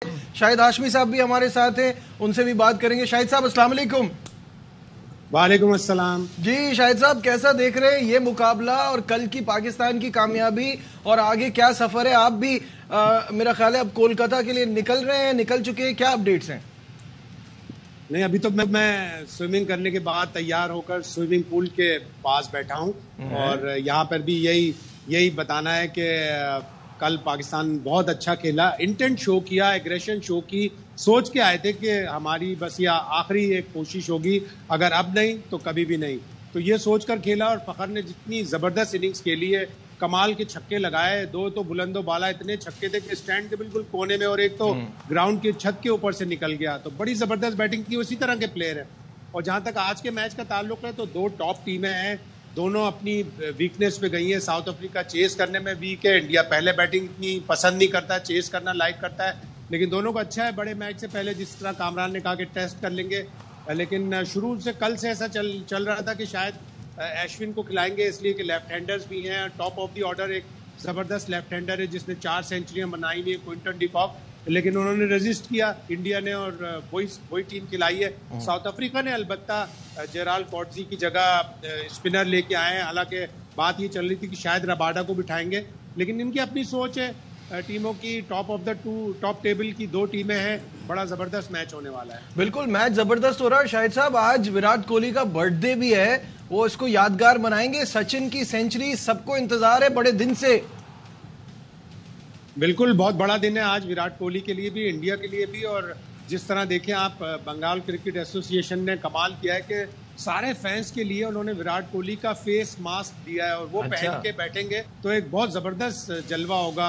शाहिद हाशमी साहब भी हमारे साथ हैं, उनसे भी बात करेंगे। शाहिद साहब अस्सलाम वालेकुम। वालेकुम अस्सलाम जी शाहिद साहब, कैसा देख रहे हैं ये मुकाबला और कल की पाकिस्तान की कामयाबी और आगे क्या सफर है? आप भी मेरा ख्याल है अब कोलकाता के लिए निकल रहे हैं, निकल चुके हैं, क्या अपडेट्स हैं? नहीं, अभी तो मैं स्विमिंग करने के बाद तैयार होकर स्विमिंग पूल के पास बैठा हूं और यहाँ पर भी यही बताना है कि कल पाकिस्तान बहुत अच्छा खेला, इंटेंट शो किया, एग्रेशन शो की, सोच के आए थे कि हमारी बस ये आखिरी एक कोशिश होगी, अगर अब नहीं तो कभी भी नहीं। तो ये सोचकर खेला और फखर ने जितनी जबरदस्त इनिंग्स खेली है, कमाल के छक्के लगाए, दो तो बुलंदो बाला इतने छक्के थे कि स्टैंड के बिल्कुल कोने में और एक तो ग्राउंड की छत के ऊपर से निकल गया। तो बड़ी जबरदस्त बैटिंग की, उसी तरह के प्लेयर है। और जहां तक आज के मैच का ताल्लुक है तो दो टॉप टीमें हैं, दोनों अपनी वीकनेस पे गई है। साउथ अफ्रीका चेस करने में वीक है, इंडिया पहले बैटिंग इतनी पसंद नहीं करता, चेस करना लाइक करता है, लेकिन दोनों को अच्छा है। बड़े मैच से पहले जिस तरह कामरान ने कहा कि टेस्ट कर लेंगे, लेकिन शुरू से कल से ऐसा चल रहा था कि शायद अश्विन को खिलाएंगे, इसलिए कि लेफ्ट हैंडर्स भी हैं। टॉप ऑफ द ऑर्डर एक जबरदस्त लेफ्ट हैंडर है जिसने 4 सेंचुरियां बनाई हुई है, क्विंटन डिकॉक, लेकिन उन्होंने रेजिस्ट किया इंडिया ने और वही टीम खिलाई है। साउथ अफ्रीका ने अलबत्ता जेराल कॉटजी की जगह स्पिनर लेके आए हैं, हालांकि बात ये चल रही थी कि शायद रबाडा को बिठाएंगे, लेकिन इनकी अपनी सोच है टीमों की। टॉप टेबल की दो टीमें हैं, बड़ा जबरदस्त मैच होने वाला है। बिल्कुल मैच जबरदस्त हो रहा है। शाहिद साहब, आज विराट कोहली का बर्थडे भी है, वो इसको यादगार बनाएंगे। सचिन की सेंचुरी, सबको इंतजार है बड़े दिन से। बिल्कुल बहुत बड़ा दिन है आज विराट कोहली के लिए भी, इंडिया के लिए भी। और जिस तरह देखें आप, बंगाल क्रिकेट एसोसिएशन ने कमाल किया है कि सारे फैंस के लिए उन्होंने विराट कोहली का फेस मास्क दिया है और वो पहन के बैठेंगे तो एक बहुत जबरदस्त जलवा होगा।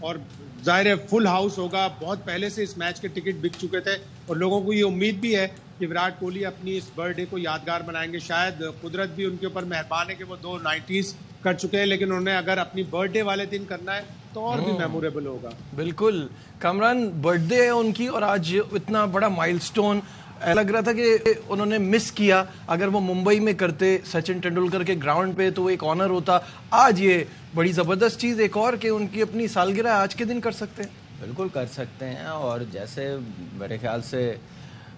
और जाहिर है फुल हाउस होगा। बहुत पहले से इस मैच के टिकट बिक चुके थे और लोगों को ये उम्मीद भी है कि विराट कोहली अपनी इस बर्थडे को यादगार बनाएंगे। शायद कुदरत भी उनके ऊपर मेहरबान है कि वो 2 90s कर चुके हैं, लेकिन उन्हें अगर अपनी बर्थडे वाले दिन करना है तो और भी मेमोरेबल होगा। बिल्कुल कामरान, बर्थडे है उनकी और आज इतना बड़ा माइलस्टोन, लग रहा था कि उन्होंने मिस किया। अगर वो मुंबई में करते सचिन तेंदुलकर के ग्राउंड पे तो एक ऑनर होता। आज ये बड़ी जबरदस्त चीज एक और कि उनकी अपनी सालगिरह आज के दिन कर सकते हैं। बिल्कुल कर सकते हैं, और जैसे मेरे ख्याल से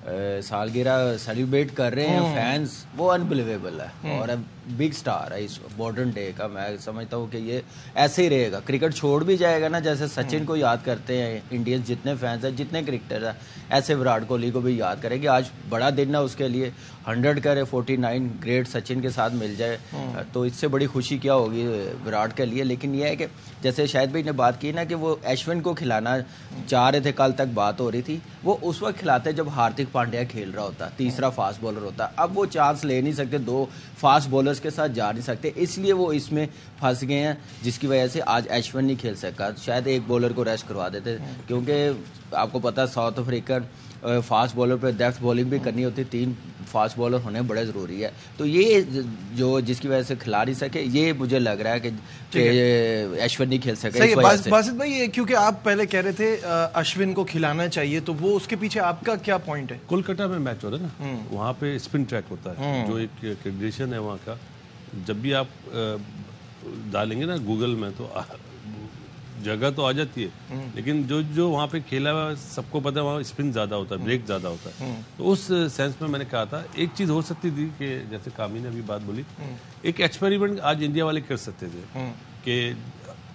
सालगिरह सेलिब्रेट कर रहे हैं फैंस, वो अनबिलीवेबल है और बिग स्टार है इस मॉडर्न डे का। मैं समझता हूँ कि ये ऐसे ही रहेगा। क्रिकेट छोड़ भी जाएगा ना, जैसे सचिन को याद करते हैं इंडियंस, जितने फैंस हैं, जितने क्रिकेटर हैं, ऐसे विराट कोहली को भी याद करेंगे। आज बड़ा दिन है उसके लिए, 100 करे, 49 ग्रेट सचिन के साथ मिल जाए तो इससे बड़ी खुशी क्या होगी विराट के लिए। लेकिन यह है कि जैसे शाहिद भाई ने बात की ना कि वो अश्विन को खिलाना चाह रहे थे, कल तक बात हो रही थी, वो उस वक्त खिलाते जब हार्दिक पांड्या खेल रहा होता, तीसरा फास्ट बॉलर होता। अब वो चांस ले नहीं सकते, 2 फास्ट बॉलर्स के साथ जा नहीं सकते, इसलिए वो इसमें फंस गए हैं, जिसकी वजह से आज अश्विन नहीं खेल सका। शायद एक बॉलर को रेस्ट करवा देते, क्योंकि आपको पता है साउथ अफ्रीकन फास्ट बॉलर पे डेप्थ बॉलिंग भी करनी होती, 3 फास्ट बॉलर होने बड़े ज़रूरी है। तो ये जो जिसकी वजह से खिला नहीं सके, ये मुझे लग रहा है कि अश्विन नहीं खेल सके। सही है बासित भाई, क्योंकि आप पहले कह रहे थे अश्विन को खिलाना चाहिए, तो वो उसके पीछे आपका क्या पॉइंट है? कोलकाता में मैच हो रहा है ना, वहाँ पे स्पिन ट्रैक होता है, जो एक ट्रेडिशन है वहाँ का। जब भी आप डालेंगे ना गूगल में तो जगह तो आ जाती है, लेकिन जो वहाँ पे खेला हुआ सबको पता है वहाँ स्पिन ज़्यादा होता है, ब्रेक ज़्यादा होता है। तो उस सेंस में मैंने कहा था एक चीज़ हो सकती थी कि जैसे कामी ने अभी बात बोली, एक एक्सपेरिमेंट आज इंडिया वाले कर सकते थे कि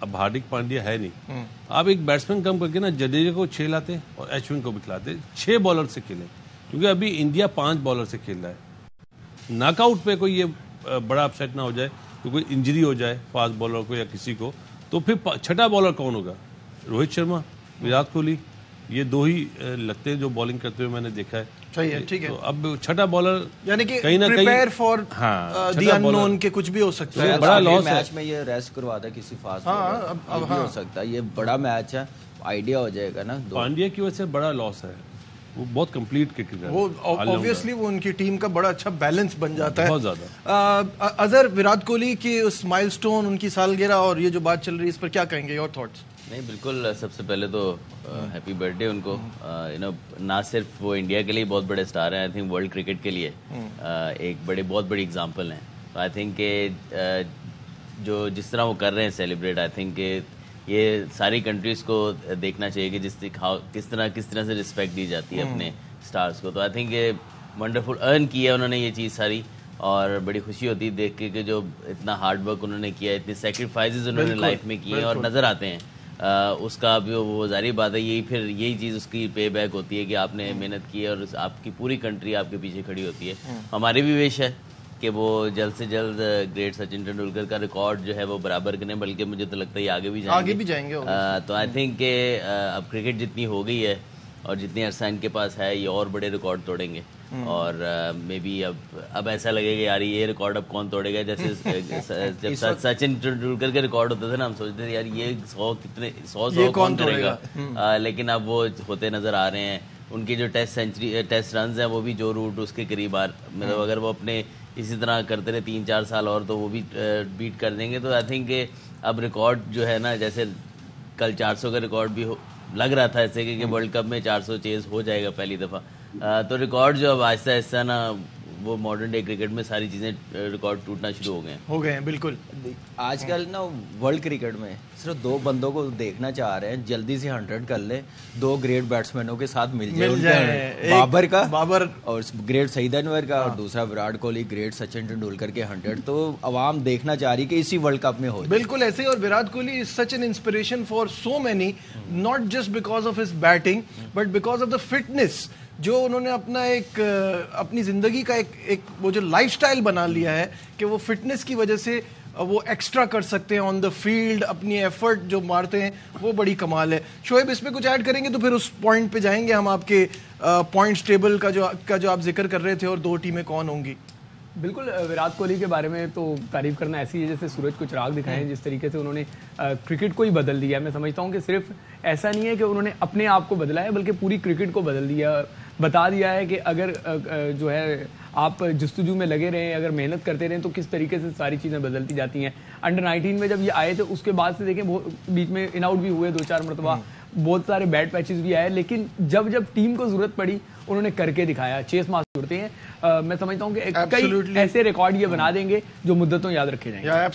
अब हार्दिक पांड्या है नहीं, आप एक बैट्समैन कम करके ना जडेजा को 6 लाते और अश्विन को भी खिलाते, 6 बॉलर से खेले, क्योंकि अभी इंडिया 5 बॉलर से खेल रहा है। नॉकआउट पे कोई ये बड़ा अपसेट ना हो जाए कि कोई इंजरी हो जाए फास्ट बॉलर को या किसी को, तो फिर छठा बॉलर कौन होगा? रोहित शर्मा, विराट कोहली, ये 2 ही लगते हैं जो बॉलिंग करते हुए मैंने देखा है। सही है, ठीक है। तो अब छठा बॉलर यानी कि कहीं ना कहीं प्रिपेयर फॉर द अननोन के कुछ भी हो सकता है। बड़ा लॉस मैच में ये रेस्ट करवा दे किसी फास्ट बॉलर, अब हो सकता है। ये बड़ा मैच है, आइडिया हो जाएगा ना। पांड्या की वजह से बड़ा लॉस है, वो बहुत कंप्लीट क्रिकेटर है, वो ऑब्वियसली वो उनकी टीम का बड़ा अच्छा बैलेंस बन जाता है बहुत ज्यादा। अजहर, विराट कोहली की उस माइलस्टोन, उनकी सालगिरह और ये जो बात चल रही है, इस पर क्या कहेंगे, योर थॉट्स? नहीं, बिल्कुल, सबसे पहले तो हैप्पी बर्थडे उनको। ना सिर्फ वो इंडिया के लिए बहुत बड़े स्टार हैं, आई थिंक वर्ल्ड क्रिकेट के लिए एक बहुत बड़ी एग्जांपल हैं। तो आई थिंक जो जिस तरह वो कर रहे हैं सेलिब्रेट, आई थिंक ये सारी कंट्रीज को देखना चाहिए कि किस तरह से रिस्पेक्ट दी जाती है अपने स्टार्स को। तो आई थिंक ये वंडरफुल अर्न किया उन्होंने ये चीज़ सारी, और बड़ी खुशी होती है देख के कि जो इतना हार्ड वर्क उन्होंने किया, इतने सेक्रीफाइसेस उन्होंने लाइफ में किए और नज़र आते हैं। उसका भी वो जारी बात है, यही चीज़ उसकी पे बैक होती है कि आपने मेहनत की है और आपकी पूरी कंट्री आपके पीछे खड़ी होती है। हमारी भी विश है कि वो जल्द से जल्द ग्रेट सचिन तेंदुलकर का रिकॉर्ड जो है वो बराबर करें, बल्कि मुझे तो लगता है ये आगे भी जाएंगे। तो आई थिंक कि अब क्रिकेट जितनी हो गई है और जितनी अरसा इनके पास है, ये और बड़े रिकॉर्ड तोड़ेंगे। और मे बी अब ऐसा लगेगा यार ये रिकॉर्ड अब कौन तोड़ेगा, जैसे जब सचिन तेंदुलकर के रिकॉर्ड होते थे ना, हम सोचते थे यार ये 100 कौन करेगा, लेकिन अब वो होते नजर आ रहे हैं। उनकी जो टेस्ट रन हैं वो भी जो रूट उसके करीब मतलब अगर वो अपने इसी तरह करते रहे 3-4 साल और, तो वो भी बीट कर देंगे। तो आई थिंक अब रिकॉर्ड जो है ना, जैसे कल 400 का रिकॉर्ड भी लग रहा था ऐसे कि वर्ल्ड कप में 400 चेज हो जाएगा पहली दफ़ा। तो रिकॉर्ड जो अब आहिस्ता आहिस्ता ना वो मॉडर्न डे क्रिकेट में सारी चीज़ें रिकॉर्ड टूटना शुरू हो गए हैं। बिल्कुल। आजकल ना वर्ल्ड क्रिकेट में सिर्फ 2 बंदों को देखना चाह रहे हैं, जल्दी से 100 कर ले, 2 ग्रेट बैट्समैनों के साथ मिल जाए, बाबर और ग्रेट सईद अनवर का, और दूसरा विराट कोहली, ग्रेट सचिन तेंदुलकर के 100। तो आवाम देखना चाह रही कि इसी वर्ल्ड कप में हो। बिल्कुल ऐसे ही। और Virat Kohli is such an inspiration for so many, not just because of his batting but because of the fitness जो उन्होंने अपनी जिंदगी का एक वो जो लाइफस्टाइल बना लिया है कि वो फिटनेस की वजह से वो एक्स्ट्रा कर सकते हैं ऑन द फील्ड, अपनी एफर्ट जो मारते हैं वो बड़ी कमाल है। शोएब इसमें कुछ ऐड करेंगे तो फिर उस पॉइंट पे जाएंगे हम, आपके पॉइंट्स टेबल का जो आप जिक्र कर रहे थे और 2 टीमें कौन होंगी। बिल्कुल, विराट कोहली के बारे में तो तारीफ करना ऐसी है जैसे सूरज को चिराग दिखाएं। जिस तरीके से उन्होंने क्रिकेट को ही बदल दिया है। मैं समझता हूं कि सिर्फ ऐसा नहीं है कि उन्होंने अपने आप को बदला है, बल्कि पूरी क्रिकेट को बदल दिया, बता दिया है कि अगर जो है आप जस्तुजू में लगे रहें, अगर मेहनत करते रहें तो किस तरीके से सारी चीज़ें बदलती जाती हैं। अंडर 19 में जब ये आए थे उसके बाद से देखें बीच में इन आउट भी हुए 2-4 मरतबा, बहुत सारे बैड पैचेस भी आए, लेकिन जब टीम को जरूरत पड़ी उन्होंने करके दिखाया। चेस मास्टर जुड़ते हैं। मैं समझता हूँ कि कई ऐसे रिकॉर्ड ये बना देंगे जो मुद्दतों याद रखे जाएंगे।